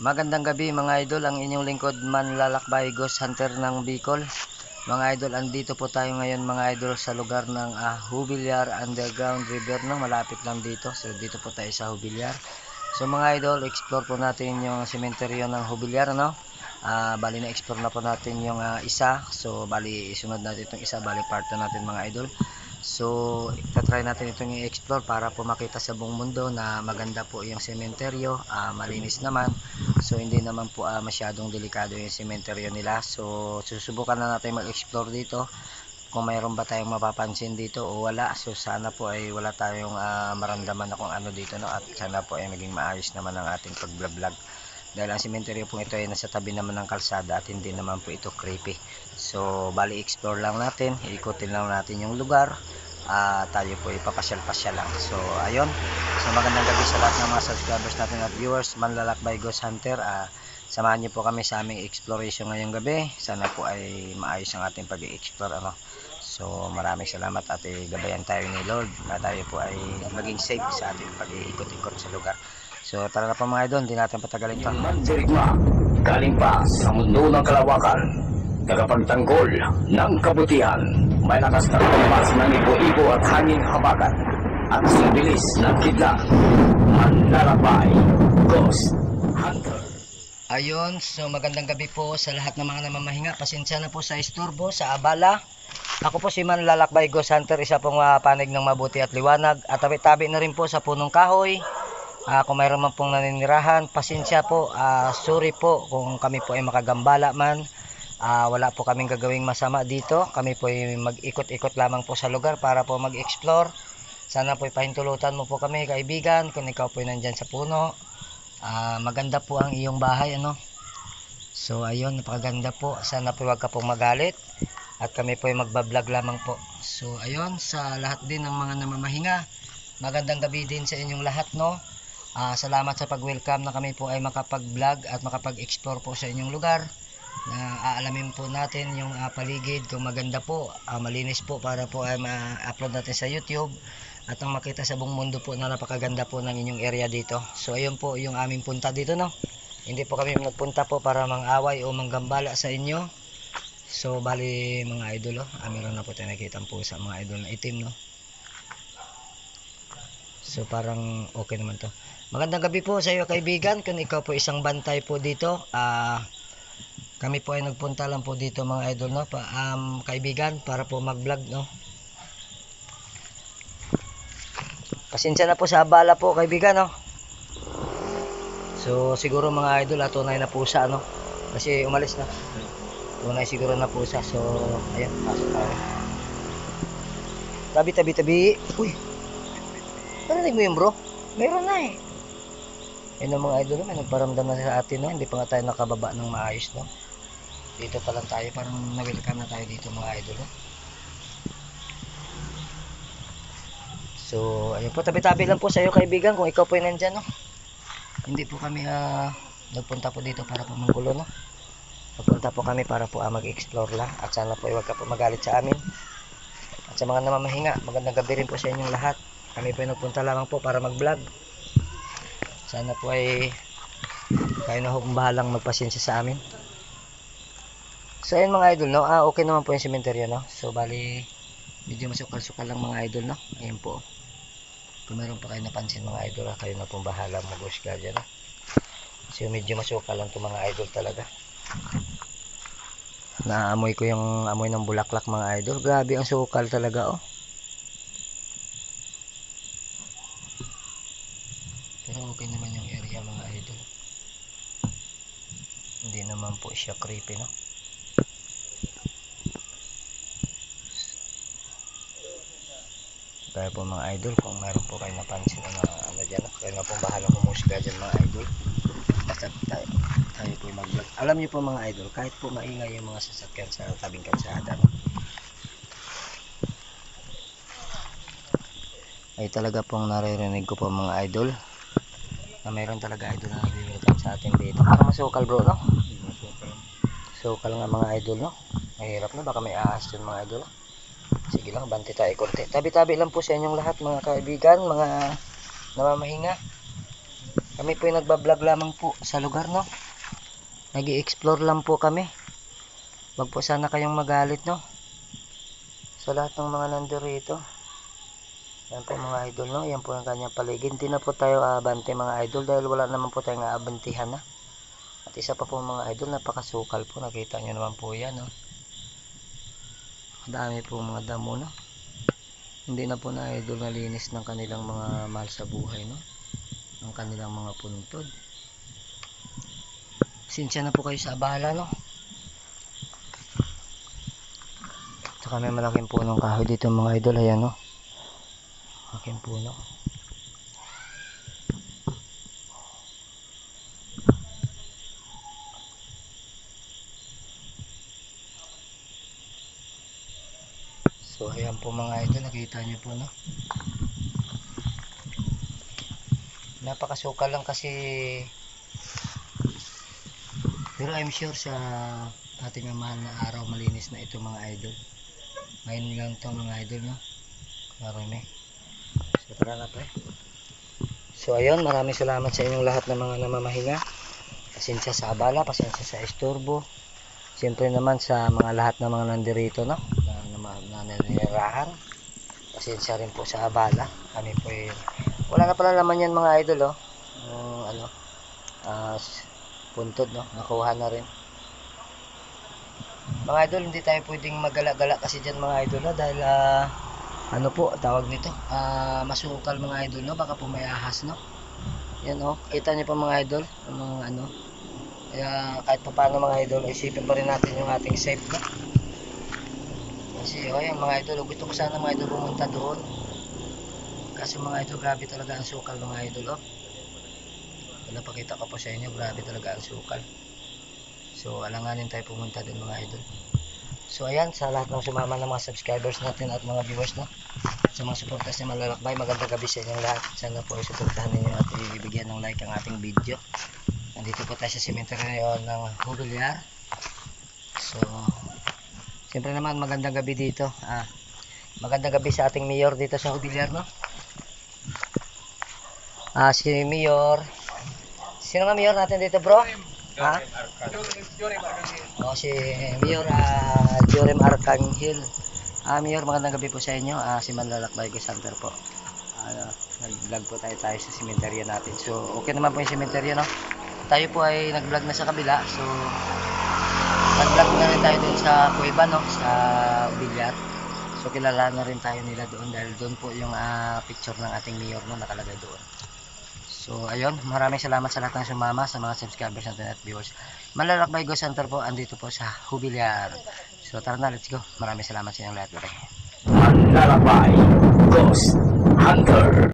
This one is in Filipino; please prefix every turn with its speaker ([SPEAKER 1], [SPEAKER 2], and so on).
[SPEAKER 1] Magandang gabi mga idol, ang inyong lingkod manlalakbay Ghost Hunter ng Bicol. Mga idol, andito po tayo ngayon mga idol sa lugar ng Hubilyar Underground River, no? Malapit lang dito. So dito po tayo sa Hubilyar. So mga idol, explore po natin yung sementeryo ng Hubilyar, no? Bali na explore na po natin yung isa. So bali isunod natin itong isa, bali part na natin mga idol. So itatry natin itong i-explore para po makita sa buong mundo na maganda po yung sementeryo, malinis naman. So hindi naman po masyadong delikado yung sementeryo nila. So susubukan na natin mag-explore dito kung mayroon ba tayong mapapansin dito o wala. So sana po ay wala tayong maramdaman na kung ano dito, no? At sana po ay maging maayos naman ang ating pag-vlog. Dahil ang sementeryo po ito ay nasa tabi naman ng kalsada at hindi naman po ito creepy. So bali explore lang natin, ikutin lang natin yung lugar. Tayo po ipapasyal-pasyal lang. So ayun, so magandang gabi sa lahat ng mga subscribers natin at viewers, manlalakbay Ghost Hunter. Samahan niyo po kami sa aming exploration ngayong gabi. Sana po ay maayos ang ating pag-i-explore, ano. So maraming salamat at gabayan tayo ni Lord na tayo po ay maging safe sa ating pag-iikot-ikot sa lugar. So tara na po mga idol, hindi natin patagalin pa.
[SPEAKER 2] Mandirigma, galing pa sa mundo ng kalawakan, tagapagtanggol ng kabutihan, may lakas na tumas ng ibo-ibo at hanging habagat, at sibilis ng kidlat, manlalakbay, Ghost Hunter.
[SPEAKER 1] Ayun, so magandang gabi po sa lahat ng mga namamahinga. Pasensya na po sa isturbo, sa abala. Ako po si Manlalakbay Ghost Hunter, isa pong panig ng mabuti at liwanag. At tabi-tabi na rin po sa punong kahoy. Kung mayroon man pong naninirahan, pasensya po. Sorry po kung kami po ay makagambala man. Wala po kaming gagawing masama dito. Kami po ay mag-ikot-ikot lamang po sa lugar para po mag-explore. Sana po ipahintulutan mo po kami kaibigan kung ikaw po ay nandyan sa puno. Maganda po ang iyong bahay, ano. So ayun, napakaganda po. Sana po huwag ka pong magalit at kami po ay magbablog lamang po. So ayun, sa lahat din ng mga namamahinga, magandang gabi din sa inyong lahat, no. Salamat sa pag-welcome na kami po ay makapag-vlog at makapag-explore po sa inyong lugar, na aalamin po natin yung paligid kung maganda po, malinis po para po ay ma-upload natin sa YouTube at ang makita sa buong mundo po na napakaganda po ng inyong area dito. So ayun po yung aming punta dito, no. Hindi po kami nagpunta po para mang-away o manggambala sa inyo. So bali mga idol, meron na po tayo nakitang pusa mga idol na itim, no. So parang okay naman to. Magandang gabi po sa iyo kaibigan, kung ikaw po isang bantay po dito. Kami po ay nagpunta lang po dito mga idol, no, kaibigan, para po mag-vlog, no. Pasensya na po sa abala po kaibigan, no. So siguro mga idol, tunay na pusa, no, kasi umalis na. Tunay siguro na pusa. So ayan, pasok tayo. Tabi. Uy, narinig mo yun bro? Meron na eh. Yan ang mga idol, may nagparamdam na sa atin, no. Hindi pa nga tayo nakababa ng maayos, no. Dito pa lang tayo, parang na-welcome na tayo dito mga idol, no. So ayun po, tabi-tabi lang po sa iyo kaibigan kung ikaw po ay nandyan, no. Hindi po kami nagpunta po dito para po manggulo, no. Nagpunta po kami para po mag-explore lang. At sana po huwag ka po magalit sa amin. At sa mga namamahinga, magandang gabi rin po sa inyong lahat. Kami po ay nagpunta lamang po para mag-vlog. Sana po ay kayo na kung bahalang magpasensya sa amin. So ayun mga idol, no. Okay naman po yung sementeryo, no. So bali medyo masukal-sukal lang mga idol, no. Ayun po. Kung meron pa kayo napansin mga idol, kayo na pong bahala mag-husga dyan, no. So medyo masukal lang to mga idol talaga. Naamoy ko yung amoy ng bulaklak mga idol. Grabe ang sukal talaga, oh. Pero okay naman yung area mga idol. Hindi naman po siya creepy, no. Kaya po mga idol, kung meron po kayo napansin na ano dyan, kayo na pong bahala humusga dyan mga idol. Basta tayo po mag-vlog. Alam niyo po mga idol, kahit po maingay yung mga sasakyan sa tabing kalsada, no, ay talaga pong naririnig ko po mga idol na mayroon talaga idol na naglilitan sa atin dito. Parang masukal bro, no. Sukal nga mga idol, no. Mahirap na, baka may ahas dyan mga idol. Sige lang, banti tayo konti. Tabi-tabi lang po sa inyong lahat mga kaibigan, mga namamahinga. Kami po yung nagbablog lamang po sa lugar, no? Nag-i-explore lang po kami. Wag po sana kayong magalit, no? Sa lahat ng mga nandirito. Yan po mga idol, no? Yan po ang kanyang paligid. Hindi na po tayo abante mga idol dahil wala naman po tayong aabantihan na. At isa pa po mga idol, napakasukal po. Nakita nyo naman po yan, no? Dami po mga damo, no? Hindi na po na idol nalinis ng kanilang mga mahal sa buhay, no? Ng kanilang mga puntod. Sinsya na po kayo sa abala, no? Saka may malaking punong kahoy dito mga idol, ayan, no? Malaking puno. So ayan po mga idol, nakita nyo po, no? Napakasukal lang kasi, pero I'm sure sa ating mahal na araw malinis na ito mga idol. Ngayon lang ito mga idol, no? Marami. So tara na pre. So ayun, maraming salamat sa inyong lahat ng mga namamahinga. Pasensya sa abala, pasensya sa isturbo. Siyempre naman sa mga lahat ng mga nandirito, no? Na nanirahan. Pasensya rin po sa abala. Kami po wala na pala naman yan mga idol, oh. Puntod, no? Nakuha na rin. Mga idol, hindi tayo pwedeng magala-gala kasi dyan mga idol, no? Dahil ano po tawag nito, masukal mga idol, no? Baka po may ahas, no? Yan, oh, kita niyo po mga idol, ano, kaya kahit pa paano mga idol, isipin pa rin natin yung ating safe, no? Kasi yung mga idol, gusto ko sana mga idol pumunta doon, kasi mga idol, grabe talaga ang sukal mga idol, oh. Napakita ko po sa inyo, grabe talaga ang sukal. So alanganin tayo pumunta doon mga idol. So ayan, sa lahat ng sumama ng mga subscribers natin at mga viewers, no? Sa mga supporters na malalakbay, magandang gabi sa inyong lahat. Sana po ay suportahan ninyo at ibigyan ng like ang ating video. Nandito po tayo sa cemetery ng Hubilyar. So siyempre naman magandang gabi dito. Magandang gabi sa ating mayor dito sa Hubilyar, no? Si mayor. Sino nga mayor natin dito, bro? Ha? Si Mayor Jorem Arcangel. Mayor, magandang gabi po sa inyo. Si Manlalakbay Hunter po. Nag-vlog po tayo sa cemetery natin. So, okay naman po yung cemetery, no? Tayo po ay nag-vlog na sa kabila. So, nag-vlog na rin tayo dun sa Cueva, no? Sa Bilyar. So, kilala na rin tayo nila doon dahil doon po yung picture ng ating mayor, no? Nakalagay doon. So ayun, maraming salamat sa lahat ng sumama, sa mga subscribers natin at viewers. Manlalakbay Ghost Hunter po, andito po sa Hubilyar. So tara na, let's go. Maraming salamat sa inyong lahat.
[SPEAKER 2] Manlalakbay Ghost Hunter.